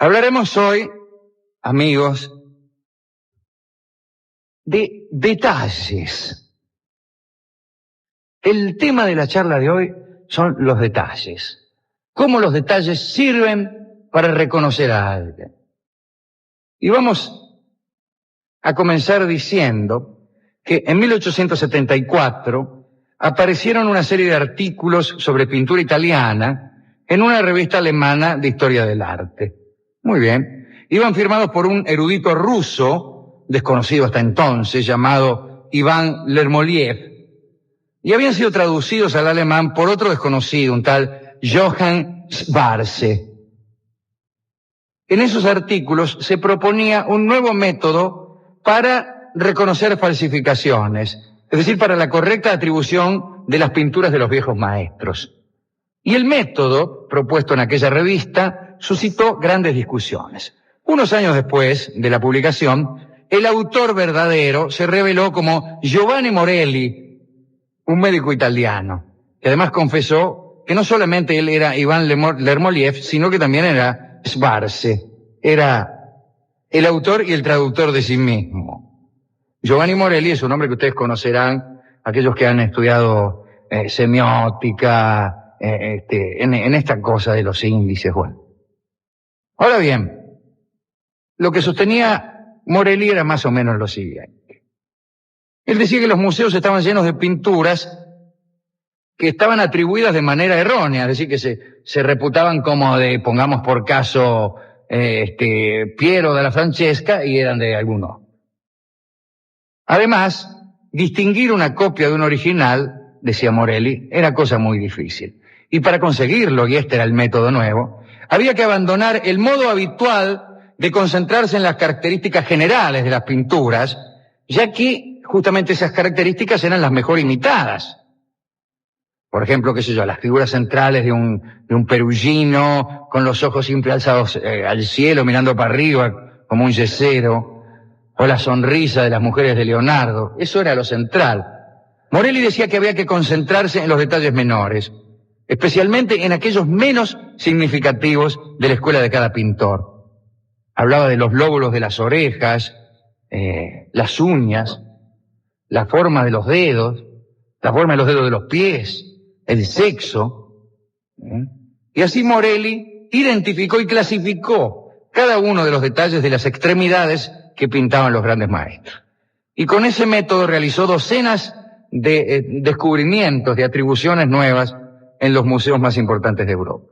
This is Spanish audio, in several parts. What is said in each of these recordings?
Hablaremos hoy, amigos, de detalles. El tema de la charla de hoy son los detalles. Cómo los detalles sirven para reconocer a alguien. Y vamos a comenzar diciendo que en 1874 aparecieron una serie de artículos sobre pintura italiana en una revista alemana de historia del arte. Muy bien. Iban firmados por un erudito ruso, desconocido hasta entonces, llamado Ivan Lermoliev, y habían sido traducidos al alemán por otro desconocido, un tal Johann Schwarze. En esos artículos se proponía un nuevo método para reconocer falsificaciones, es decir, para la correcta atribución de las pinturas de los viejos maestros. Y el método propuesto en aquella revista suscitó grandes discusiones. Unos años después de la publicación, el autor verdadero se reveló como Giovanni Morelli, un médico italiano, que además confesó que no solamente él era Ivan Lermoliev, sino que también era Schwarze, era el autor y el traductor de sí mismo. Giovanni Morelli es un nombre que ustedes conocerán, aquellos que han estudiado semiótica, en esta cosa de los índices. Bueno. Ahora bien, lo que sostenía Morelli era más o menos lo siguiente. Él decía que los museos estaban llenos de pinturas que estaban atribuidas de manera errónea, es decir, que se reputaban como de, pongamos por caso, Piero della Francesca, y eran de alguno. Además, distinguir una copia de un original, decía Morelli, era cosa muy difícil. Y para conseguirlo, y este era el método nuevo, había que abandonar el modo habitual de concentrarse en las características generales de las pinturas, ya que justamente esas características eran las mejor imitadas. Por ejemplo, qué sé yo, las figuras centrales de un Perugino con los ojos siempre alzados al cielo, mirando para arriba como un yesero, o la sonrisa de las mujeres de Leonardo. Eso era lo central. Morelli decía que había que concentrarse en los detalles menores, especialmente en aquellos menos significativos de la escuela de cada pintor. Hablaba de los lóbulos de las orejas, las uñas, la forma de los dedos, la forma de los dedos de los pies, el sexo. Y así Morelli identificó y clasificó cada uno de los detalles de las extremidades que pintaban los grandes maestros. Y con ese método realizó docenas de descubrimientos, de atribuciones nuevas en los museos más importantes de Europa.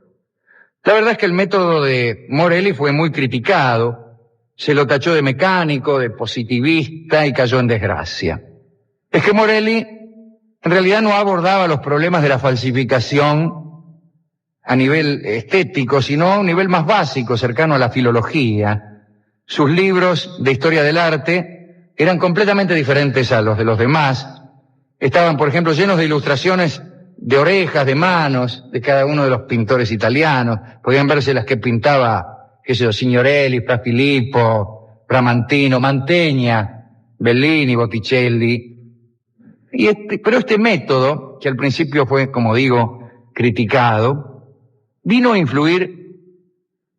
La verdad es que el método de Morelli fue muy criticado, se lo tachó de mecánico, de positivista y cayó en desgracia. Es que Morelli en realidad no abordaba los problemas de la falsificación a nivel estético, sino a un nivel más básico, cercano a la filología. Sus libros de historia del arte eran completamente diferentes a los de los demás. Estaban, por ejemplo, llenos de ilustraciones de orejas, de manos, de cada uno de los pintores italianos. Podían verse las que pintaba, qué sé yo, Signorelli, Fra Filippo, Bramantino, Mantegna, Bellini, Botticelli. Pero este método, que al principio fue, como digo, criticado, vino a influir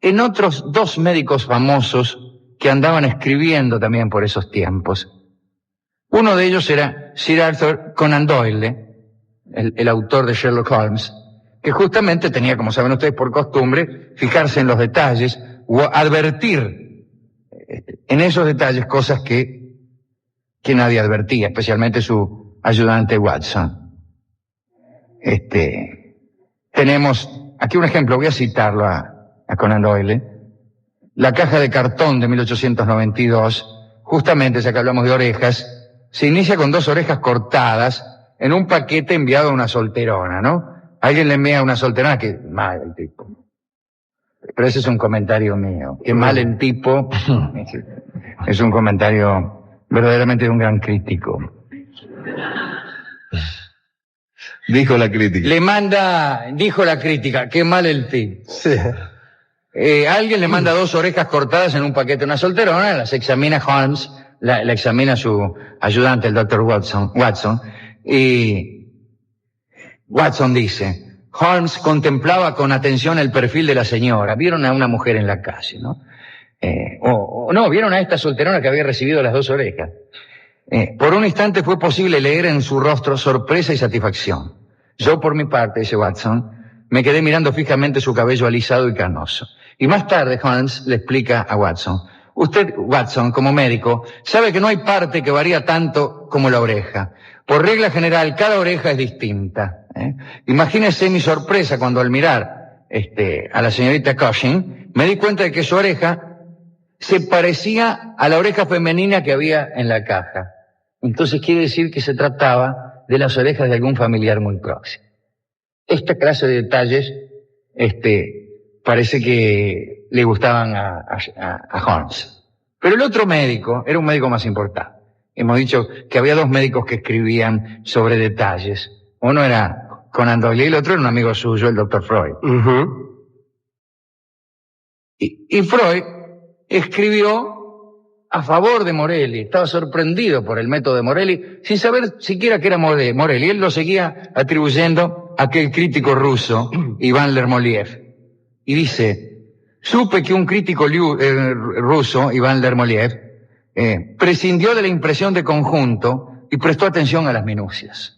en otros dos médicos famosos que andaban escribiendo también por esos tiempos. Uno de ellos era Sir Arthur Conan Doyle, el autor de Sherlock Holmes, que justamente tenía, como saben ustedes, por costumbre, fijarse en los detalles o advertir en esos detalles cosas que nadie advertía, especialmente su ayudante Watson. Tenemos aquí un ejemplo, voy a citarlo a Conan Doyle. La caja de cartón de 1892, justamente ya que hablamos de orejas, se inicia con 2 orejas cortadas en un paquete enviado a una solterona, ¿no? Alguien le envía a una solterona, que mal el tipo. Pero ese es un comentario mío. Qué mal el tipo. Es un comentario verdaderamente de un gran crítico. Dijo la crítica. Dijo la crítica, qué mal el tipo. Sí. Alguien le manda 2 orejas cortadas en un paquete a una solterona, las examina Holmes, la examina su ayudante, el Dr. Watson, y Watson dice, Holmes contemplaba con atención el perfil de la señora. Vieron a una mujer en la calle, ¿no? Vieron a esta solterona que había recibido las 2 orejas. Por un instante fue posible leer en su rostro sorpresa y satisfacción. Yo, por mi parte, dice Watson, me quedé mirando fijamente su cabello alisado y canoso. Y más tarde Holmes le explica a Watson: usted, Watson, como médico, sabe que no hay parte que varía tanto como la oreja. Por regla general, cada oreja es distinta. Imagínese mi sorpresa cuando al mirar a la señorita Cushing, me di cuenta de que su oreja se parecía a la oreja femenina que había en la caja. Entonces quiere decir que se trataba de las orejas de algún familiar muy próximo. Esta clase de detalles, parece que le gustaban a Holmes. Pero el otro médico era un médico más importante. Hemos dicho que había 2 médicos que escribían sobre detalles. Uno era Conan Doyle y el otro era un amigo suyo, el Dr. Freud. Y Freud escribió a favor de Morelli. Estaba sorprendido por el método de Morelli, sin saber siquiera que era Morelli. Él lo seguía atribuyendo a aquel crítico ruso, Iván Lermoliev. Y dice: supe que un crítico ruso, Iván Lermoliev, prescindió de la impresión de conjunto y prestó atención a las minucias.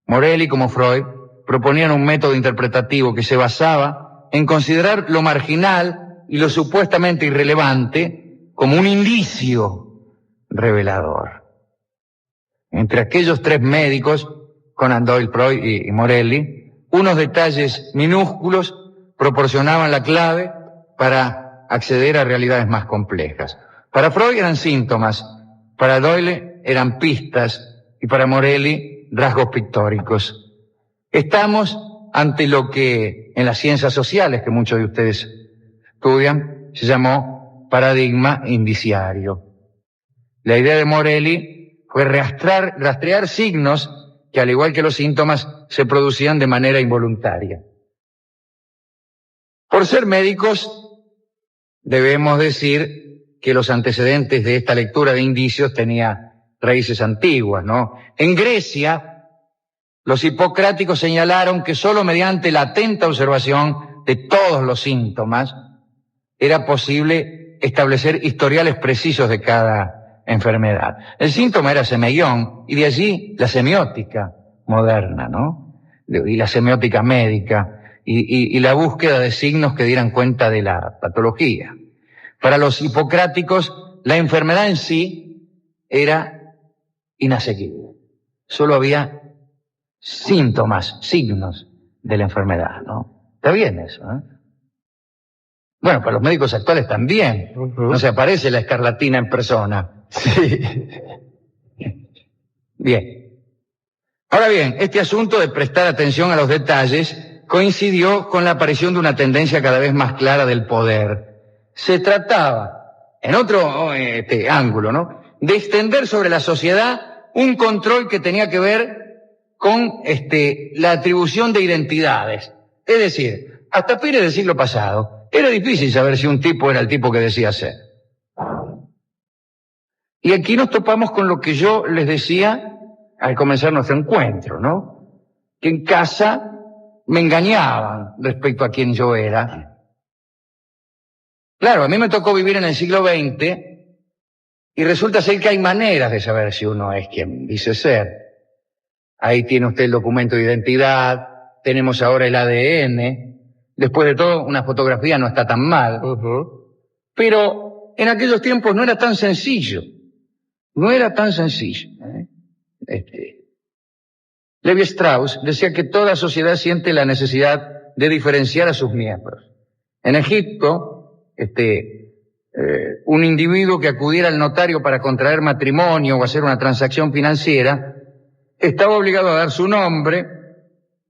Morelli, como Freud, proponían un método interpretativo que se basaba en considerar lo marginal y lo supuestamente irrelevante como un indicio revelador. Entre aquellos 3 médicos, Conan Doyle, Freud y Morelli, unos detalles minúsculos proporcionaban la clave para acceder a realidades más complejas. Para Freud eran síntomas, para Doyle eran pistas y para Morelli rasgos pictóricos. Estamos ante lo que en las ciencias sociales, que muchos de ustedes estudian, se llamó paradigma indiciario. La idea de Morelli fue rastrear signos que, al igual que los síntomas, se producían de manera involuntaria. Por ser médicos, debemos decir que los antecedentes de esta lectura de indicios tenía raíces antiguas, ¿no? En Grecia, los hipocráticos señalaron que solo mediante la atenta observación de todos los síntomas era posible establecer historiales precisos de cada enfermedad. El síntoma era semeión, y de allí la semiótica moderna, ¿no? Y la semiótica médica, y la búsqueda de signos que dieran cuenta de la patología. Para los hipocráticos, la enfermedad en sí era inasequible. Solo había síntomas, signos de la enfermedad, ¿no? Está bien eso, ¿eh? Bueno, para los médicos actuales también. No se aparece la escarlatina en persona. Sí. Bien. Ahora bien, este asunto de prestar atención a los detalles coincidió con la aparición de una tendencia cada vez más clara del poder. Se trataba, en otro ángulo, ¿no?, de extender sobre la sociedad un control que tenía que ver con la atribución de identidades. Es decir, hasta fines del siglo pasado, era difícil saber si un tipo era el tipo que decía ser. Y aquí nos topamos con lo que yo les decía al comenzar nuestro encuentro, ¿no? Que en casa me engañaban respecto a quién yo era. Claro, a mí me tocó vivir en el siglo XX y resulta ser que hay maneras de saber si uno es quien dice ser. Ahí tiene usted el documento de identidad, tenemos ahora el ADN. Después de todo, una fotografía no está tan mal. Pero en aquellos tiempos no era tan sencillo. No era tan sencillo. Levi Strauss decía que toda sociedad siente la necesidad de diferenciar a sus miembros. En Egipto, un individuo que acudiera al notario para contraer matrimonio o hacer una transacción financiera estaba obligado a dar su nombre,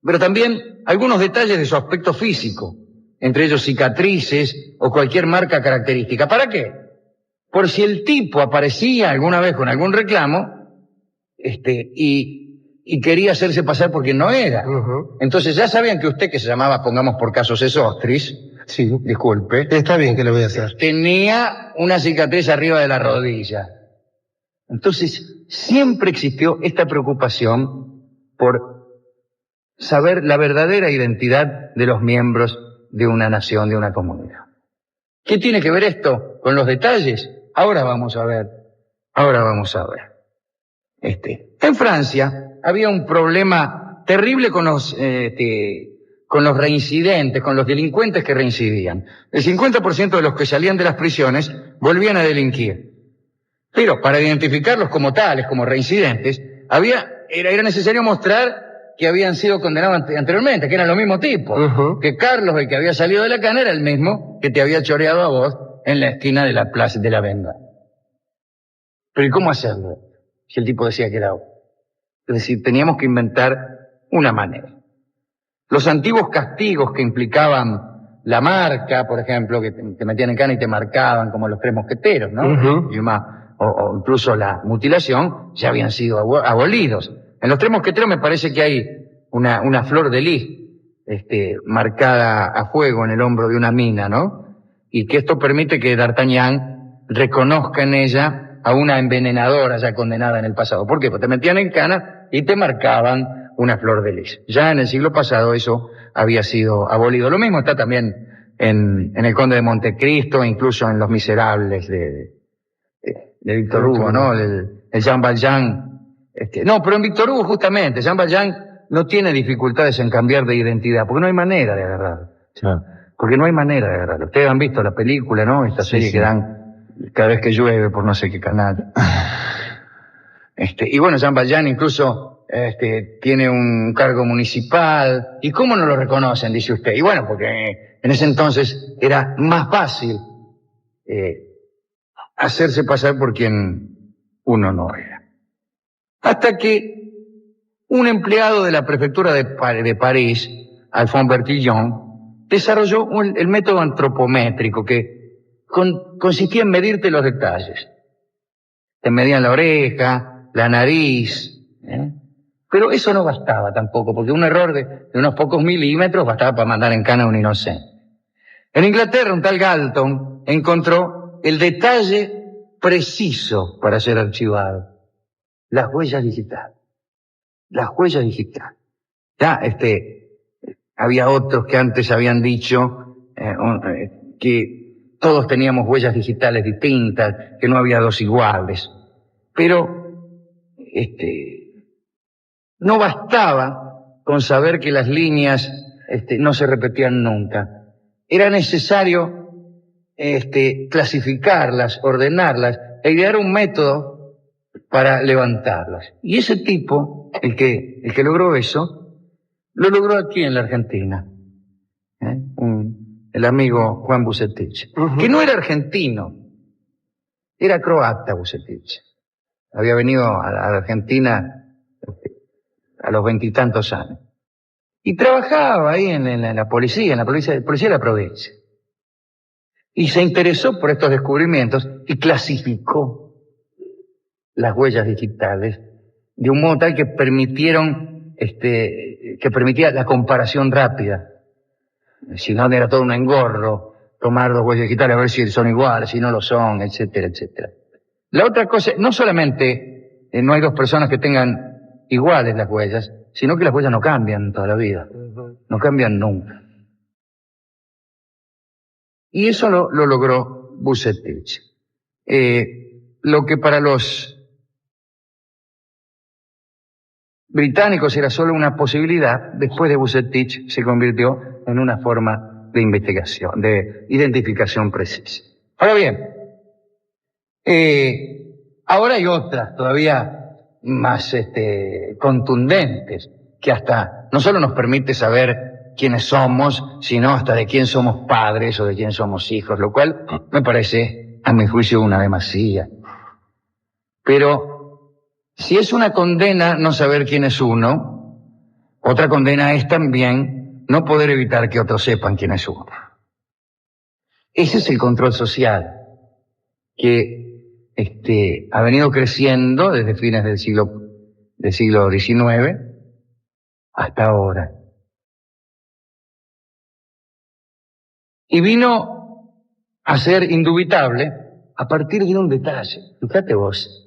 pero también algunos detalles de su aspecto físico, entre ellos cicatrices o cualquier marca característica. ¿Para qué? Por si el tipo aparecía alguna vez con algún reclamo, y quería hacerse pasar por quien no era. Entonces ya sabían que usted, que se llamaba, pongamos por caso, Sesostris, Sí. disculpe, Está bien, que le voy a hacer. tenía una cicatriz arriba de la rodilla. Entonces siempre existió esta preocupación por saber la verdadera identidad de los miembros de una nación, de una comunidad. ¿Qué tiene que ver esto con los detalles? Ahora vamos a ver. En Francia había un problema terrible con los reincidentes, con los delincuentes que reincidían. El 50% de los que salían de las prisiones volvían a delinquir. Pero para identificarlos como tales, como reincidentes, era necesario mostrar que habían sido condenados anteriormente, que eran los mismos tipos. Que Carlos, el que había salido de la cana, era el mismo que te había choreado a vos en la esquina de la Plaza de la Venda. Pero ¿y cómo hacerlo? Si el tipo decía que era vos. Es decir, teníamos que inventar una manera. Los antiguos castigos que implicaban la marca, por ejemplo, que te metían en cana y te marcaban, como los tres mosqueteros, ¿no? O incluso la mutilación, ya habían sido abolidos. En los tres mosqueteros me parece que hay una flor de lis, marcada a fuego en el hombro de una mina, ¿no? Y que esto permite que D'Artagnan reconozca en ella a una envenenadora ya condenada en el pasado. ¿Por qué? Porque te metían en cana y te marcaban una flor de lis. Ya en el siglo pasado eso había sido abolido. Lo mismo está también en El Conde de Montecristo, incluso en Los Miserables de Víctor Hugo, ¿no? El Jean Valjean. No, pero en Víctor Hugo justamente, Jean Valjean no tiene dificultades en cambiar de identidad, porque no hay manera de agarrarlo. Porque no hay manera de agarrarlo. Ustedes han visto la película, ¿no? Esta serie que dan cada vez que llueve por no sé qué canal. Y bueno, Jean Valjean incluso tiene un cargo municipal. ¿Y cómo no lo reconocen, dice usted? Y bueno, porque en ese entonces era más fácil hacerse pasar por quien uno no era. Hasta que un empleado de la prefectura de París, Alphonse Bertillon, desarrolló el método antropométrico que consistía en medirte los detalles. Te medían la oreja, la nariz, pero eso no bastaba tampoco, porque un error de unos pocos milímetros bastaba para mandar en cana a un inocente. En Inglaterra, un tal Galton encontró el detalle preciso para ser archivado: las huellas digitales. Las huellas digitales. Ya, había otros que antes habían dicho que todos teníamos huellas digitales distintas, que no había dos iguales. Pero, no bastaba con saber que las líneas, no se repetían nunca. Era necesario, clasificarlas, ordenarlas, e idear un método para levantarlas. Y ese tipo, el que logró eso, lo logró aquí en la Argentina. El amigo Juan Bucetich, que no era argentino, era croata Bucetich. Había venido a la Argentina a los 20 y tantos años. Y trabajaba ahí en la policía de la provincia. Y se interesó por estos descubrimientos y clasificó las huellas digitales de un modo tal que permitía la comparación rápida. Si no, era todo un engorro tomar dos huellas digitales a ver si son iguales, si no lo son, etcétera, etcétera. La otra cosa, no solamente no hay dos personas que tengan iguales las huellas, sino que las huellas no cambian toda la vida. No cambian nunca. Y eso lo logró Bucetich. Lo que para los británicos era solo una posibilidad, después de Bucetich se convirtió en una forma de investigación, de identificación precisa. Ahora bien, ahora hay otras todavía más contundentes, que hasta no solo nos permite saber quiénes somos, sino hasta de quién somos padres o de quién somos hijos, lo cual me parece, a mi juicio, una demasía. Pero si es una condena no saber quién es uno, otra condena es también no poder evitar que otros sepan quién es uno. Ese es el control social que ha venido creciendo desde fines del siglo XIX hasta ahora. Y vino a ser indubitable a partir de un detalle. Fíjate vos.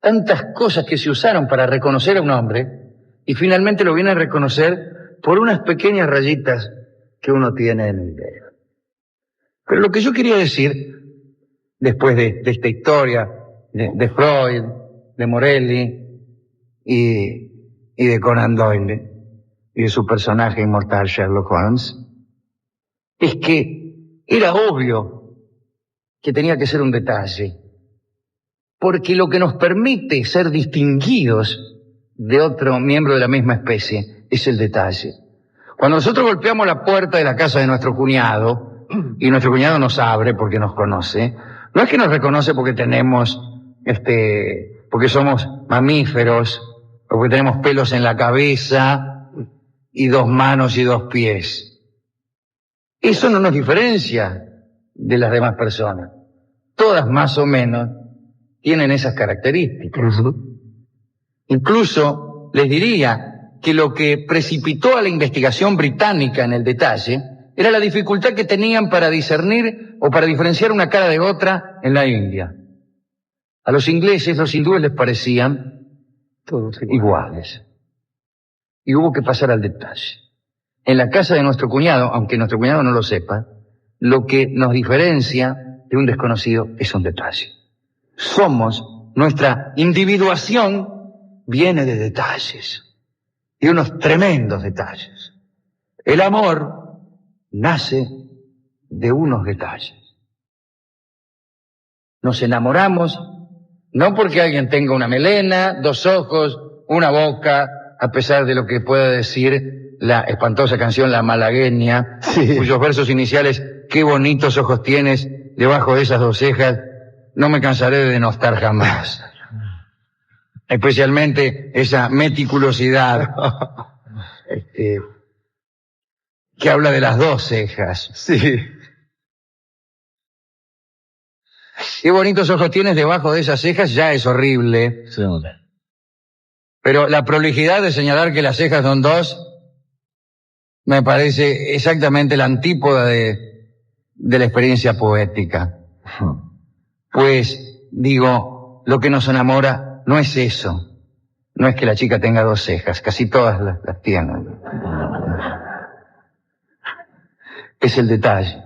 Tantas cosas que se usaron para reconocer a un hombre y finalmente lo viene a reconocer por unas pequeñas rayitas que uno tiene en el dedo. Pero lo que yo quería decir, después de esta historia de Freud, de Morelli y de Conan Doyle y de su personaje inmortal Sherlock Holmes, es que era obvio que tenía que ser un detalle, porque lo que nos permite ser distinguidos de otro miembro de la misma especie es el detalle. Cuando nosotros golpeamos la puerta de la casa de nuestro cuñado, y nuestro cuñado nos abre porque nos conoce, no es que nos reconoce porque tenemos, porque somos mamíferos, o porque tenemos pelos en la cabeza, y 2 manos y 2 pies. Eso no nos diferencia de las demás personas. Todas más o menos tienen esas características. Incluso les diría que lo que precipitó a la investigación británica en el detalle era la dificultad que tenían para discernir o para diferenciar una cara de otra en la India. A los ingleses, los hindúes les parecían todos iguales. Y hubo que pasar al detalle. En la casa de nuestro cuñado, aunque nuestro cuñado no lo sepa, lo que nos diferencia de un desconocido es un detalle. Nuestra individuación viene de detalles, y unos tremendos detalles. El amor nace de unos detalles. Nos enamoramos no porque alguien tenga una melena, 2 ojos, una boca, a pesar de lo que pueda decir la espantosa canción La Malagueña, sí, cuyos versos iniciales, qué bonitos ojos tienes debajo de esas 2 cejas, no me cansaré de denostar jamás. Especialmente esa meticulosidad que habla de las 2 cejas. Sí. Qué bonitos ojos tienes debajo de esas cejas, ya es horrible. Sí. Pero la prolijidad de señalar que las cejas son 2 me parece exactamente la antípoda de la experiencia poética. Pues, digo, lo que nos enamora no es eso. No es que la chica tenga 2 cejas, casi todas las tienen. Es el detalle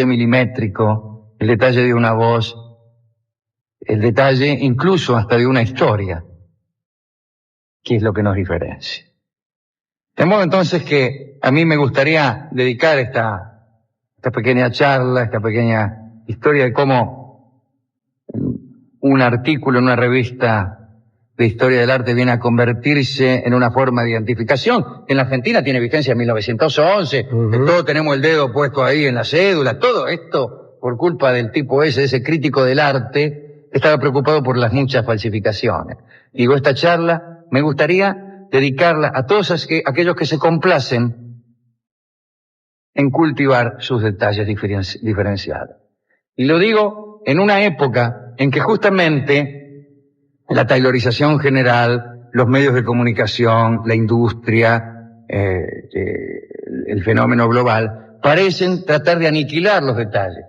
milimétrico, el detalle de una voz, el detalle incluso hasta de una historia, que es lo que nos diferencia. De modo entonces que a mí me gustaría dedicar esta pequeña charla, esta pequeña historia de cómo un artículo en una revista de historia del arte viene a convertirse en una forma de identificación. En la Argentina tiene vigencia en 1911, que todos tenemos el dedo puesto ahí en la cédula. Todo esto por culpa del tipo ese crítico del arte, estaba preocupado por las muchas falsificaciones. Digo, esta charla me gustaría dedicarla a todos aquellos que se complacen en cultivar sus detalles diferenciados. Y lo digo en una época en que justamente la taylorización general, los medios de comunicación, la industria, el fenómeno global, parecen tratar de aniquilar los detalles.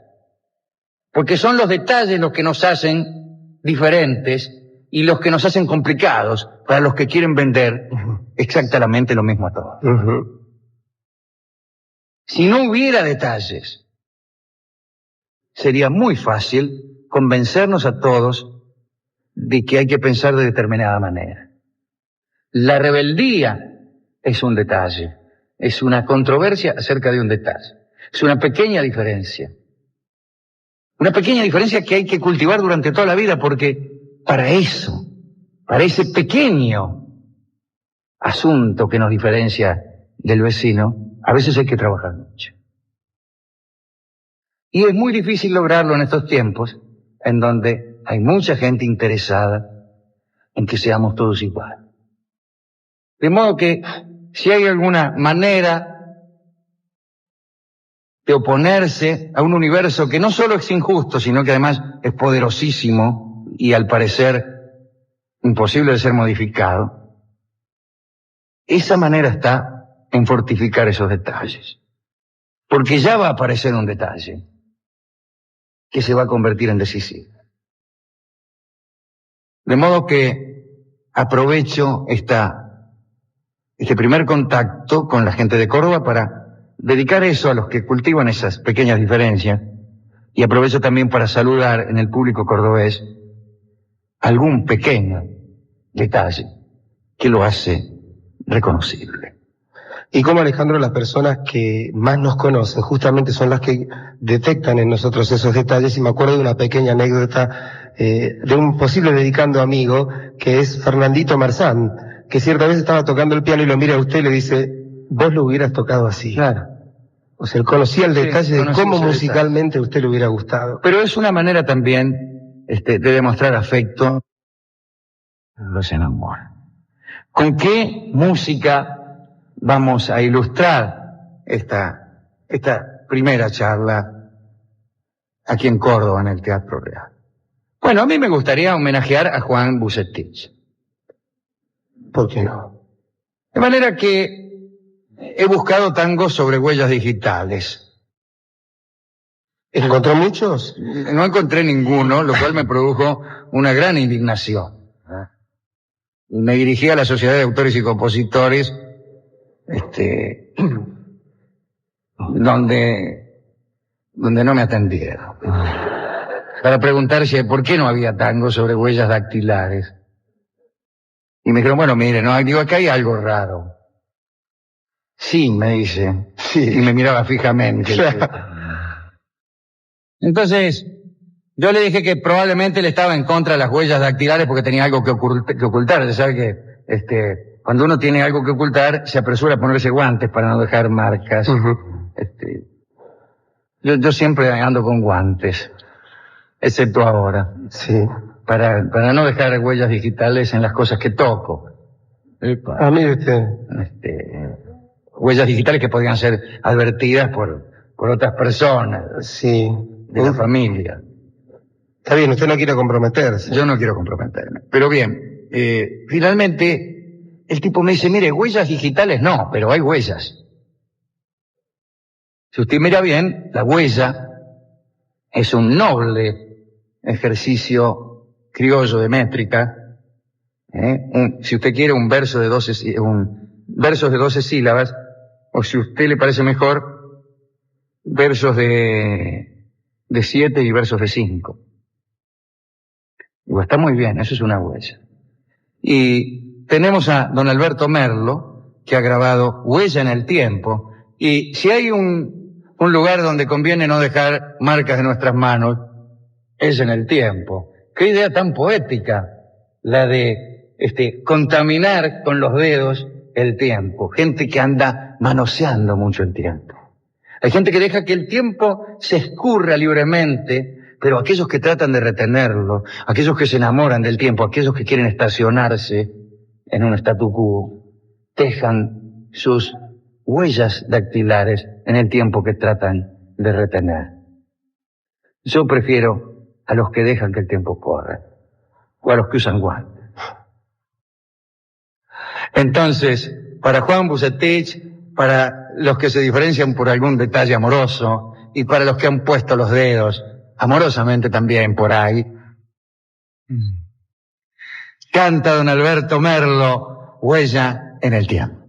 Porque son los detalles los que nos hacen diferentes y los que nos hacen complicados para los que quieren vender exactamente lo mismo a todos. Si no hubiera detalles, sería muy fácil convencernos a todos de que hay que pensar de determinada manera. La rebeldía es un detalle, es una controversia acerca de un detalle, es una pequeña diferencia. Una pequeña diferencia que hay que cultivar durante toda la vida, porque para eso, para ese pequeño asunto que nos diferencia del vecino, a veces hay que trabajar mucho. Y es muy difícil lograrlo en estos tiempos, en donde hay mucha gente interesada en que seamos todos iguales. De modo que, si hay alguna manera de oponerse a un universo que no solo es injusto, sino que además es poderosísimo y al parecer imposible de ser modificado, esa manera está en fortificar esos detalles. Porque ya va a aparecer un detalle que se va a convertir en decisivo. De modo que aprovecho esta este primer contacto con la gente de Córdoba para dedicar eso a los que cultivan esas pequeñas diferencias, y aprovecho también para saludar en el público cordobés algún pequeño detalle que lo hace reconocible. Y como, Alejandro, las personas que más nos conocen justamente son las que detectan en nosotros esos detalles, y me acuerdo de una pequeña anécdota de un posible dedicando amigo, que es Fernandito Marzán, que cierta vez estaba tocando el piano y lo mira a usted y le dice: vos lo hubieras tocado así. Claro. O sea, él conocía el detalle de cómo musicalmente a usted le hubiera gustado. Pero es una manera también de demostrar afecto. Los enamora. ¿Con qué música vamos a ilustrar esta primera charla aquí en Córdoba, en el Teatro Real? Bueno, a mí me gustaría homenajear a Juan Bucetich. ¿Por qué no? De manera que he buscado tangos sobre huellas digitales. ¿Encontró muchos? No encontré ninguno, lo cual me produjo una gran indignación. Me dirigí a la Sociedad de Autores y Compositores, donde no me atendieron, para preguntarse por qué no había tangos sobre huellas dactilares. Y me dijeron: bueno, mire, no, digo, acá hay algo raro. Sí, me dice. Sí. Y me miraba fijamente. Entonces, yo le dije que probablemente él estaba en contra de las huellas dactilares porque tenía algo que ocultar. Ya sabe que cuando uno tiene algo que ocultar, se apresura a ponerse guantes para no dejar marcas. Yo siempre ando con guantes, excepto ahora. Sí. Para no dejar huellas digitales en las cosas que toco. A mí usted. Huellas digitales que podrían ser advertidas por otras personas. Sí. De la familia. Está bien, usted no quiere comprometerse. Yo no quiero comprometerme. Pero bien, finalmente el tipo me dice: mire, huellas digitales no, pero hay huellas. Si usted mira bien, la huella es un noble ejercicio criollo de métrica. Si usted quiere un verso de 12 sílabas, o si a usted le parece mejor, versos de 7 y versos de 5. Digo, está muy bien, eso es una huella. Y tenemos a don Alberto Merlo, que ha grabado Huella en el Tiempo, y si hay un lugar donde conviene no dejar marcas de nuestras manos, es en el tiempo. Qué idea tan poética la de contaminar con los dedos el tiempo. Gente que anda manoseando mucho el tiempo. Hay gente que deja que el tiempo se escurra libremente, pero aquellos que tratan de retenerlo, aquellos que se enamoran del tiempo, aquellos que quieren estacionarse en un statu quo, dejan sus huellas dactilares en el tiempo que tratan de retener. Yo prefiero a los que dejan que el tiempo corra, o a los que usan guantes. Entonces, para Juan Bucetich, para los que se diferencian por algún detalle amoroso, y para los que han puesto los dedos amorosamente también por ahí, canta don Alberto Merlo, Huella en el Tiempo.